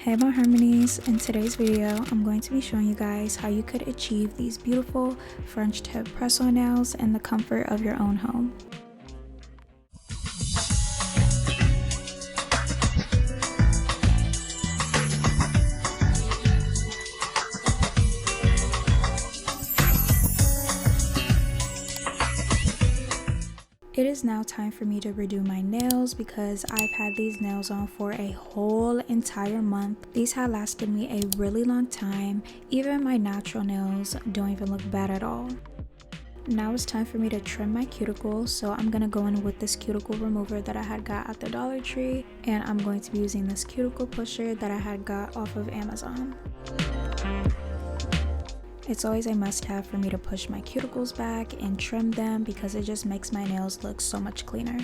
Hey my harmonies, in today's video I'm going to be showing you guys how you could achieve these beautiful French tip press-on nails in the comfort of your own home. It is now time for me to redo my nails because I've had these nails on for a whole entire month. These have lasted me a really long time. Even my natural nails don't even look bad at all. Now it's time for me to trim my cuticles, so I'm gonna go in with this cuticle remover that I had got at the Dollar Tree, and I'm going to be using this cuticle pusher that I had got off of Amazon. It's always a must-have for me to push my cuticles back and trim them because it just makes my nails look so much cleaner.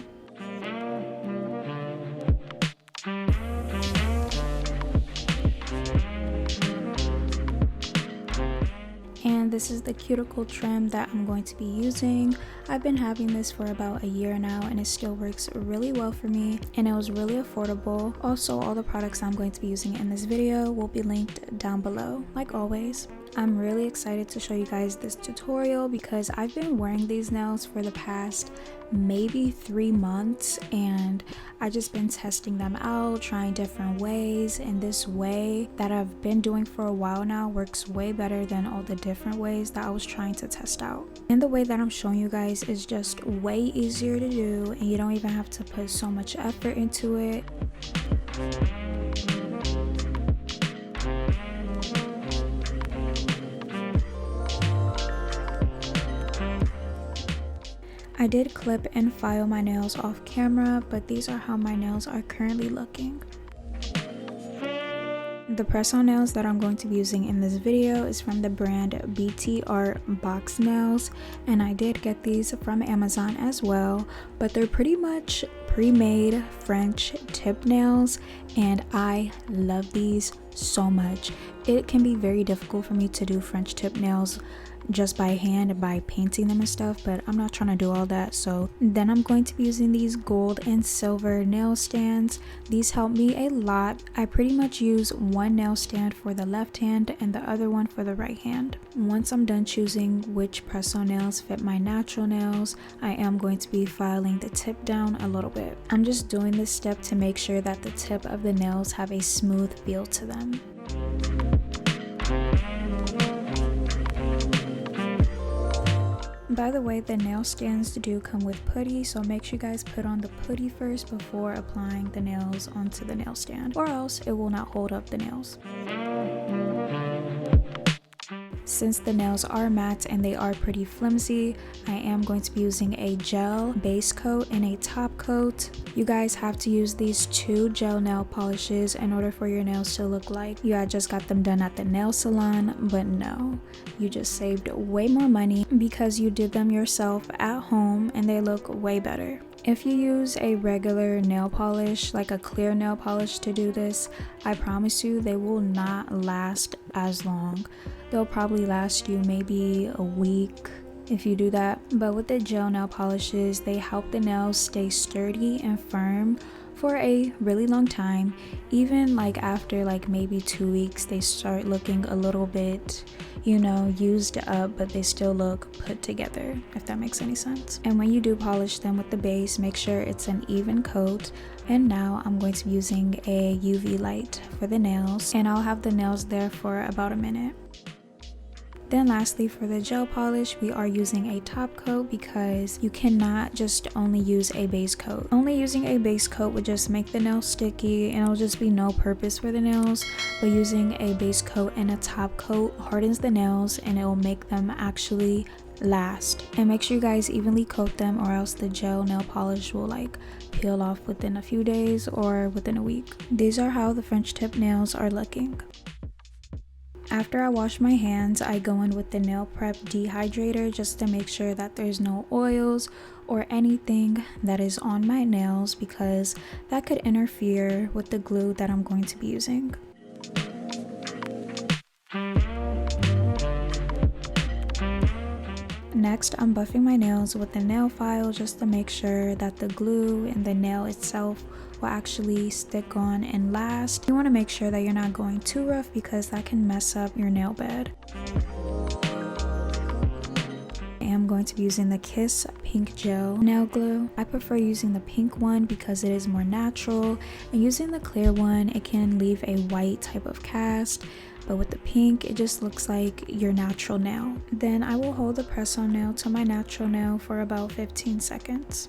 And this is the cuticle trim that I'm going to be using. I've been having this for about a year now and it still works really well for me, and it was really affordable. Also, all the products I'm going to be using in this video will be linked down below, like always. I'm really excited to show you guys this tutorial because I've been wearing these nails for the past maybe 3 months, and I've just been testing them out, trying different ways, and this way that I've been doing for a while now works way better than all the different ways that I was trying to test out. And the way that I'm showing you guys is just way easier to do, and you don't even have to put so much effort into it. I did clip and file my nails off camera, but these are how my nails are currently looking. The press-on nails that I'm going to be using in this video is from the brand BT Art Box Nails, and I did get these from Amazon as well, but they're pretty much pre-made French tip nails, and I love these so much. It can be very difficult for me to do French tip nails just by hand, by painting them and stuff, but I'm not trying to do all that. So then I'm going to be using these gold and silver nail stands. These help me a lot. I pretty much use one nail stand for the left hand and the other one for the right hand. Once I'm done choosing which press-on nails fit my natural nails, I am going to be filing the tip down a little bit. I'm just doing this step to make sure that the tip of the nails have a smooth feel to them. By the way, the nail stands do come with putty, so make sure you guys put on the putty first before applying the nails onto the nail stand, or else it will not hold up the nails. Since the nails are matte and they are pretty flimsy, I am going to be using a gel base coat and a top coat. You guys have to use these 2 gel nail polishes in order for your nails to look like you had just got them done at the nail salon, but no, you just saved way more money because you did them yourself at home and they look way better. If you use a regular nail polish, like a clear nail polish to do this, I promise you they will not last as long. They'll probably last you maybe a week if you do that. But with the gel nail polishes, they help the nails stay sturdy and firm for a really long time. Even like after like maybe 2 weeks, they start looking a little bit, you know, used up, but they still look put together, if that makes any sense. And when you do polish them with the base, make sure it's an even coat. And now I'm going to be using a UV light for the nails, and I'll have the nails there for about a minute. Then lastly, for the gel polish, we are using a top coat because you cannot just only use a base coat. Only using a base coat would just make the nails sticky and it'll just be no purpose for the nails, but using a base coat and a top coat hardens the nails and it will make them actually last. And make sure you guys evenly coat them, or else the gel nail polish will like peel off within a few days or within a week. These are how the French tip nails are looking. After I wash my hands, I go in with the nail prep dehydrator just to make sure that there's no oils or anything that is on my nails, because that could interfere with the glue that I'm going to be using. Next, I'm buffing my nails with the nail file just to make sure that the glue and the nail itself will actually stick on and last. You want to make sure that you're not going too rough because that can mess up your nail bed. I am going to be using the Kiss Pink Gel Nail Glue. I prefer using the pink one because it is more natural, and using the clear one, it can leave a white type of cast, but with the pink, it just looks like your natural nail. Then I will hold the press-on nail to my natural nail for about 15 seconds.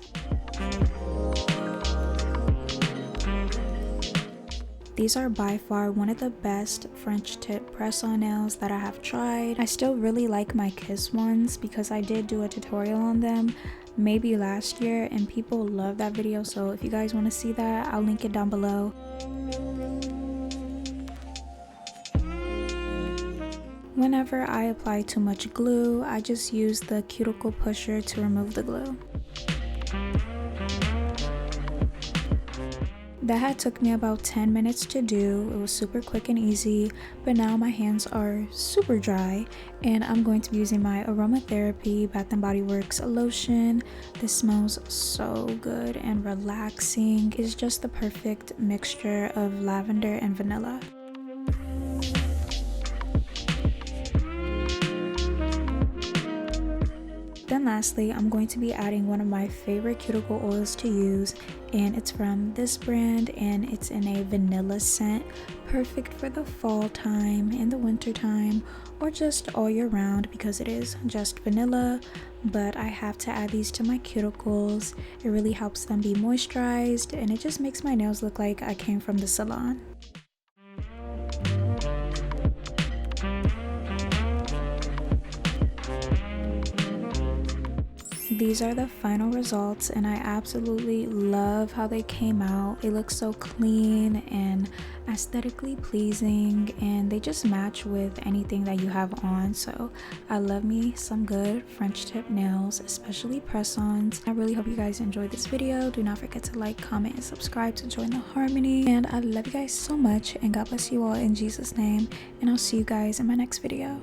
These are by far one of the best French tip press-on nails that I have tried. I still really like my Kiss ones because I did do a tutorial on them maybe last year and people love that video, so if you guys want to see that, I'll link it down below. Whenever I apply too much glue, I just use the cuticle pusher to remove the glue. That took me about 10 minutes to do. It was super quick and easy, but now my hands are super dry and I'm going to be using my aromatherapy Bath & Body Works lotion. This smells so good and relaxing. It's just the perfect mixture of lavender and vanilla. Then lastly, I'm going to be adding one of my favorite cuticle oils to use, and it's from this brand and it's in a vanilla scent, perfect for the fall time and the winter time, or just all year round because it is just vanilla. But I have to add these to my cuticles. It really helps them be moisturized and it just makes my nails look like I came from the salon. These are the final results and I absolutely love how they came out. They look so clean and aesthetically pleasing and they just match with anything that you have on. So I love me some good French tip nails, especially press-ons. I really hope you guys enjoyed this video. Do not forget to like, comment, and subscribe to join the harmony. And I love you guys so much and God bless you all in Jesus' name. And I'll see you guys in my next video.